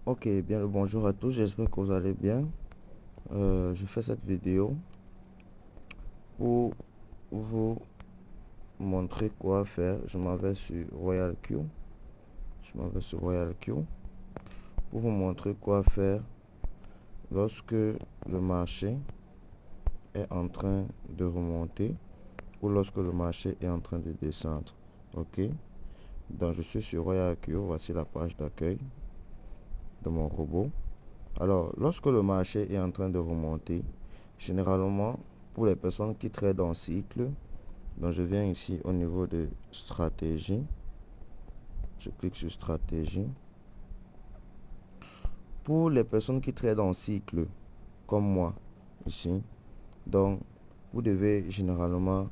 Ok, bien le bonjour à tous, j'espère que vous allez bien. Je fais cette vidéo pour vous montrer quoi faire. Je m'en vais sur Royal Q. Je m'en vais sur Royal Q pour vous montrer quoi faire lorsque le marché est en train de remonter ou lorsque le marché est en train de descendre. Ok, donc je suis sur Royal Q. Voici la page d'accueil de mon robot. Alors, lorsque le marché est en train de remonter, généralement, pour les personnes qui tradent en cycle, donc je viens ici au niveau de stratégie, je clique sur stratégie. Pour les personnes qui tradent en cycle, comme moi, ici, donc vous devez généralement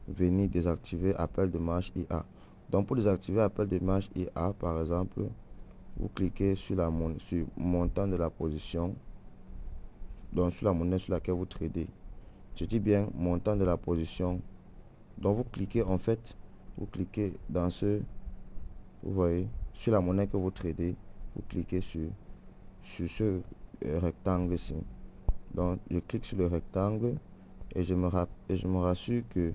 venir désactiver appel de marge IA. Donc pour désactiver appel de marge IA, par exemple, vous cliquez sur sur montant de la position, donc sur la monnaie sur laquelle vous tradez. Je dis bien montant de la position. Donc vous cliquez en fait, vous cliquez dans ce, vous voyez, sur la monnaie que vous tradez, vous cliquez sur ce rectangle ici. Donc je clique sur le rectangle et je me rassure que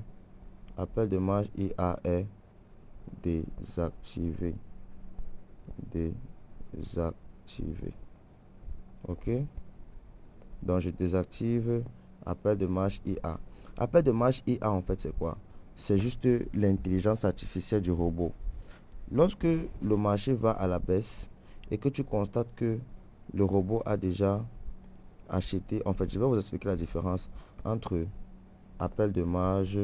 appel de marge IA est désactivé. Désactivé. Ok. Donc je désactive appel de marge IA. Appel de marge IA en fait c'est quoi? C'est juste l'intelligence artificielle du robot. Lorsque le marché va à la baisse et que tu constates que le robot a déjà acheté, en fait je vais vous expliquer la différence entre appel de marge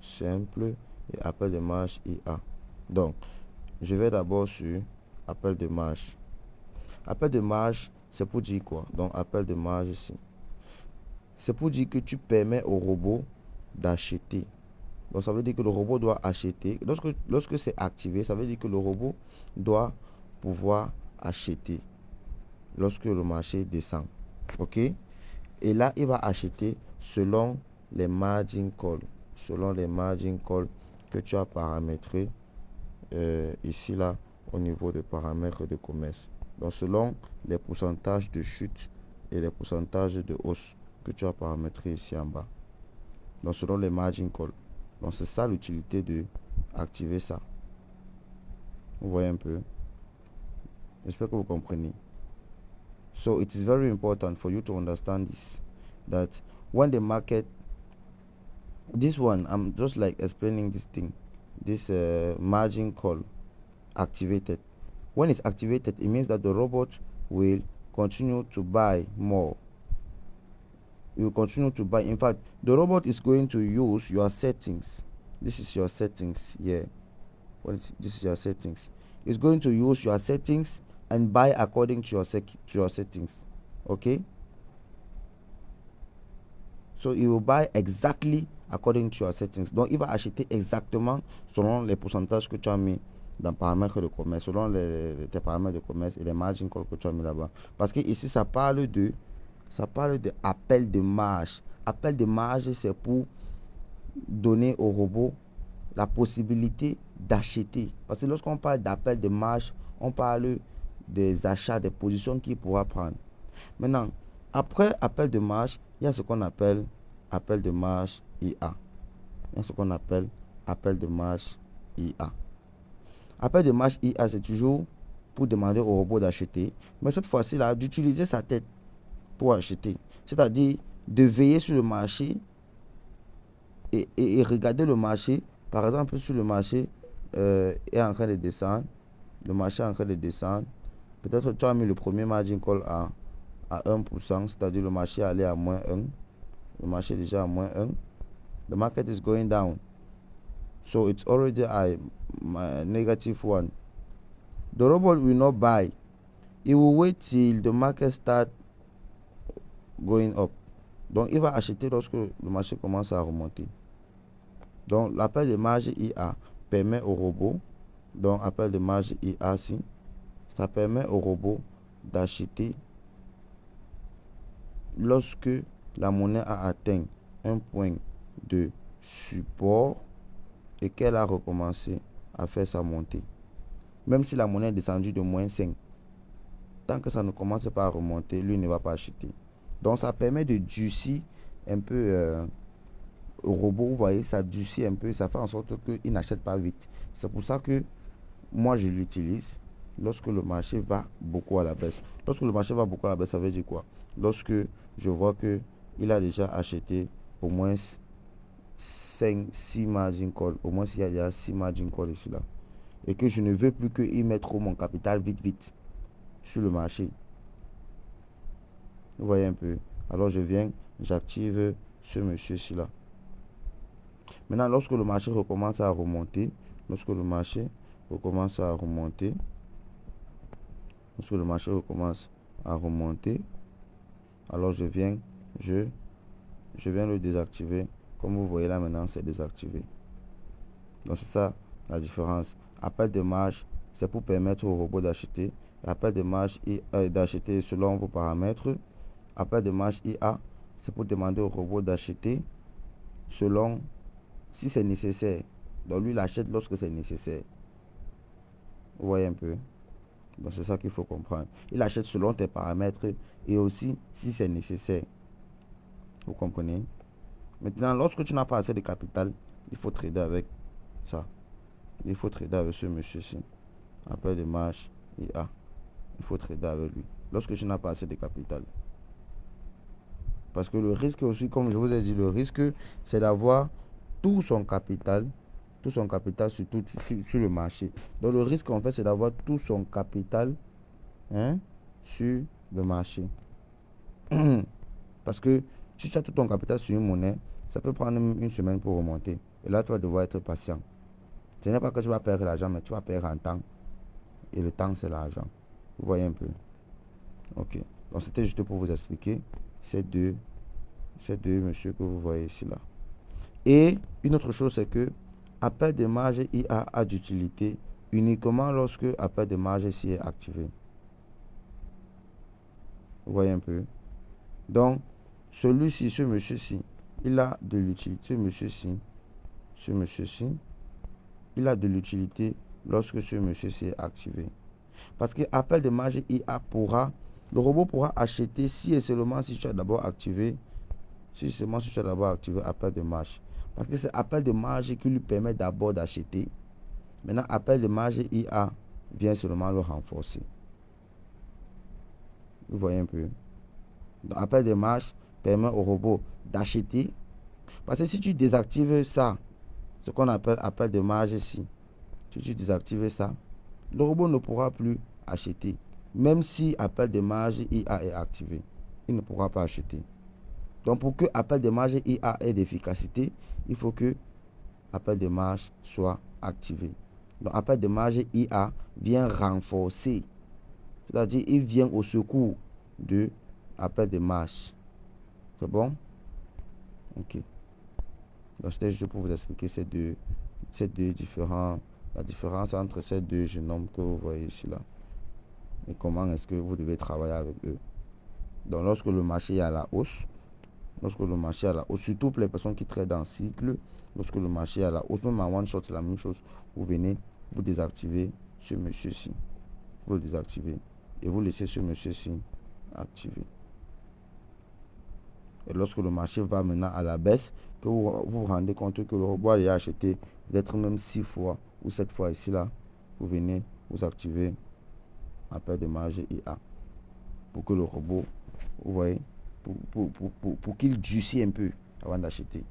simple et appel de marge IA. Donc je vais d'abord sur appel de marge. Appel de marge c'est pour dire quoi? Donc appel de marge ici. C'est pour dire que tu permets au robot d'acheter. Donc ça veut dire que le robot doit acheter. Lorsque c'est activé, ça veut dire que le robot doit pouvoir acheter lorsque le marché descend. Ok? Et là, il va acheter selon les margin calls. Selon les margin calls que tu as paramétrés ici, là, au niveau de paramètres de commerce. Donc selon les pourcentages de chute et les pourcentages de hausse que tu as paramétrés ici en bas. Donc selon les margin calls. Donc c'est ça l'utilité de activer ça. Vous voyez un peu. J'espère que vous comprenez. So it is very important for you to understand this. That when the market, this one, I'm just like explaining this thing. This margin call activated. When it's activated, it means that the robot will continue to buy more. It will continue to buy. In fact, the robot is going to use your settings. This is your settings here. This is your settings. It's going to use your settings and buy according to your settings. Okay, so it will buy exactly according to your settings. Donc il va acheter exactement selon les pourcentages que tu as mis dans paramètres de commerce, selon tes paramètres de commerce et les margin calls que tu as mis là-bas. Parce que ici ça parle de appel de marge. Appel de marge, c'est pour donner au robot la possibilité d'acheter. Parce que lorsqu'on parle d'appel de marge, on parle des achats, des positions qu'il pourra prendre. Maintenant, après appel de marge, il y a ce qu'on appelle appel de marge IA. Il y a ce qu'on appelle appel de marge IA. Appel de marge IA, c'est toujours pour demander au robot d'acheter. Mais cette fois-ci, là, d'utiliser sa tête pour acheter. C'est-à-dire de veiller sur le marché et regarder le marché. Par exemple, si le marché est en train de descendre, le marché est en train de descendre, peut-être tu as mis le premier margin call à 1%, c'est-à-dire le marché est allé à moins 1. Le marché est déjà à moins 1. The market is going down. So it's already a -1. The robot will not buy. It will wait till the market start going up. Donc il va acheter lorsque le marché commence à remonter. Donc l'appel de marge IA permet au robot, donc appel de marge IA, ça permet au robot d'acheter lorsque la monnaie a atteint un point de support et qu'elle a recommencé à faire sa montée. Même si la monnaie est descendue de -5. Tant que ça ne commence pas à remonter, lui ne va pas acheter. Donc ça permet de durcir un peu au robot, vous voyez, ça durcit un peu, ça fait en sorte qu'il n'achète pas vite. C'est pour ça que moi je l'utilise lorsque le marché va beaucoup à la baisse. Lorsque le marché va beaucoup à la baisse, ça veut dire quoi? Lorsque je vois que il a déjà acheté au moins 5, 6 margin call, au moins il y a déjà 6 margin call ici là, et que je ne veux plus qu'il mette trop mon capital vite sur le marché. Vous voyez un peu. Alors je viens, j'active ce monsieur-ci là. Maintenant, lorsque le marché recommence à remonter, lorsque le marché recommence à remonter, lorsque le marché recommence à remonter, alors je viens le désactiver. Comme vous voyez là maintenant, c'est désactivé. Donc c'est ça la différence. Appel de marge, c'est pour permettre au robot d'acheter. Appel de marge d'acheter selon vos paramètres. Appel de marge IA, c'est pour demander au robot d'acheter selon si c'est nécessaire. Donc lui, il achète lorsque c'est nécessaire. Vous voyez un peu. Donc c'est ça qu'il faut comprendre. Il achète selon tes paramètres et aussi si c'est nécessaire. Vous comprenez? Maintenant, lorsque tu n'as pas assez de capital, il faut trader avec ça. Il faut trader avec ce monsieur-ci. Appel de marge IA. Il faut trader avec lui. Lorsque tu n'as pas assez de capital. Parce que le risque aussi, comme je vous ai dit, le risque, c'est d'avoir tout son capital sur le marché. Donc le risque, en fait, c'est d'avoir tout son capital sur le marché. Parce que si tu as tout ton capital sur une monnaie, ça peut prendre une semaine pour remonter. Et là, tu vas devoir être patient. Ce n'est pas que tu vas perdre l'argent, mais tu vas perdre en temps. Et le temps, c'est l'argent. Vous voyez un peu. Ok. Donc, c'était juste pour vous expliquer ces deux messieurs que vous voyez ici là. Et une autre chose, c'est que appel de marge IA a d'utilité uniquement lorsque appel de marge ici est activé. Vous voyez un peu. Donc, celui-ci, ce monsieur-ci, il a de l'utilité. Ce monsieur-ci, il a de l'utilité lorsque ce monsieur-ci est activé. Parce que appel de marge IA le robot pourra acheter si et seulement si tu as d'abord activé, appel de marge. Parce que c'est appel de marge qui lui permet d'abord d'acheter. Maintenant, appel de marge IA vient seulement le renforcer. Vous voyez un peu. Donc, appel de marge permet au robot d'acheter. Parce que si tu désactives ça, ce qu'on appelle appel de marge ici, si tu désactives ça, le robot ne pourra plus acheter. Même si appel de marge IA est activé, il ne pourra pas acheter. Donc pour que appel de marge IA ait d'efficacité, il faut que appel de marge soit activé. Donc appel de marge IA vient renforcer, c'est-à-dire il vient au secours de appel de marge. C'est bon? Ok. Donc c'était juste pour vous expliquer la différence entre ces deux génomes que vous voyez ici là. Et comment est-ce que vous devez travailler avec eux. Donc lorsque le marché est à la hausse, surtout pour les personnes qui traitent en cycle, lorsque le marché est à la hausse, même en one shot, c'est la même chose. Vous venez, vous désactivez ce monsieur-ci. Vous le désactivez et vous laissez ce monsieur-ci activé. Et lorsque le marché va maintenant à la baisse, que vous rendez compte que le robot a acheté peut-être même 6 fois ou 7 fois ici là, vous venez, vous activez appel de marge IA pour que le robot, vous voyez, pour qu'il durcisse un peu avant d'acheter.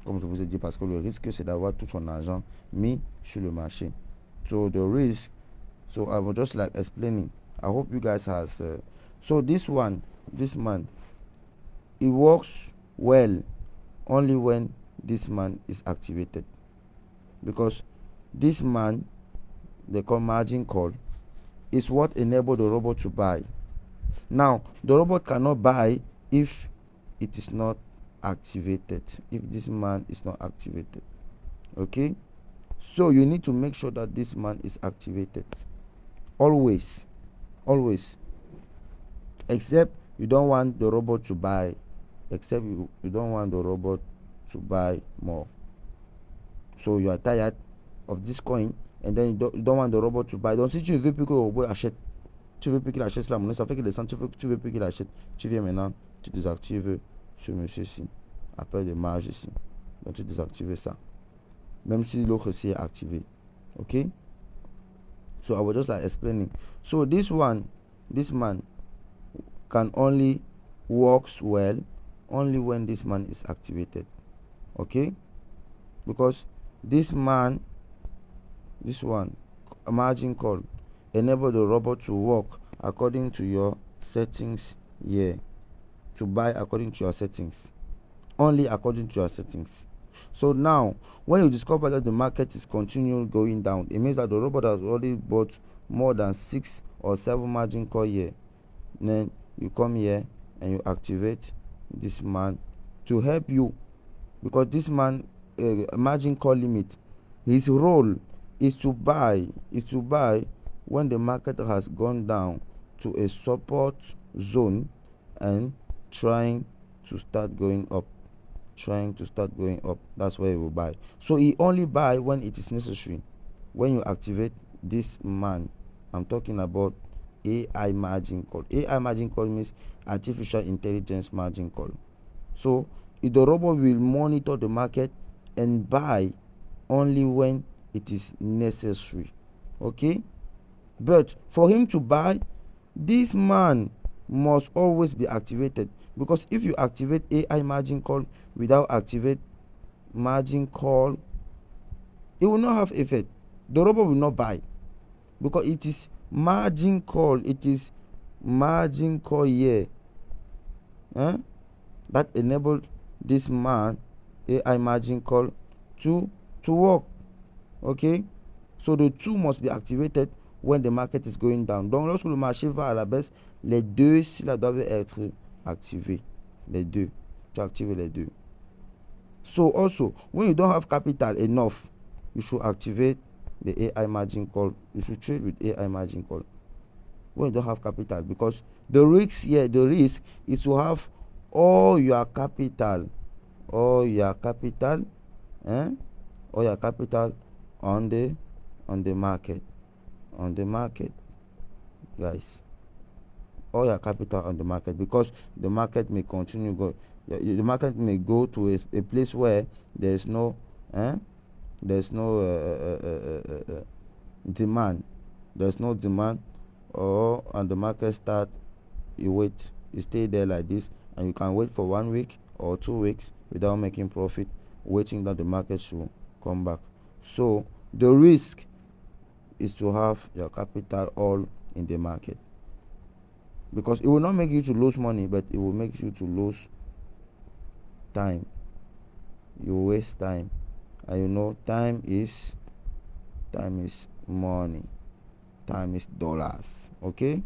Comme je vous ai dit, parce que le risque, c'est d'avoir tout son argent mis sur le marché. So the risk, so I was just like explaining. I hope you guys has. So this man, it works well only when this man is activated. Because this man, they call margin call, is what enabled the robot to buy. Now, the robot cannot buy if it is not activated, if this man is not activated. Okay, so you need to make sure that this man is activated always, except you don't want the robot to buy, more. So you are tired of this coin and then you don't want the robot to buy. Donc si tu ne veux plus que le robot achète, tu veux plus qu'il achète la monnaie, ça fait que descend, tu veux plus qu'il achète, tu viens maintenant, tu désactives ce monsieur-ci, appel de marge ici. Donc tu désactives ça. Même si l'autre aussi est activé. Okay? So I was just like explaining. So this man can only works well only when this man is activated. Okay? Because this one, a margin call, enable the robot to work according to your settings here. To buy according to your settings. Only according to your settings. So now, when you discover that the market is continuing going down, it means that the robot has already bought more than 6 or 7 margin call here. Then you come here and you activate this man to help you, because this man margin call limit, his role is to buy when the market has gone down to a support zone and trying to start going up. That's where he will buy. So he only buy when it is necessary. When you activate this man, I'm talking about AI margin call. AI margin call means artificial intelligence margin call. So the robot will monitor the market and buy only when it is necessary. Okay? But for him to buy, this man must always be activated, because if you activate AI margin call without activate margin call, it will not have effect. The robot will not buy, because it is margin call. It is margin call here that enabled this man AI margin call to work. Okay, so the two must be activated when the market is going down. Donc lorsque le marché va à la baisse, les deux là doivent être activés. Les deux. Tu actives les deux. So also, when you don't have capital enough, you should activate the AI margin call. You should trade with AI margin call when you don't have capital, because the risk here, the risk is to have all your capital on the market, guys. All your capital on the market, because the market may continue go. The market may go to a place where there's no demand. There's no demand, or and the market start, you stay there like this, and you can wait for 1 week or 2 weeks without making profit, waiting that the market should come back. So the risk is to have your capital all in the market, because it will not make you to lose money, but it will make you to lose time. You waste time, and you know time is money. Time is dollars. Okay.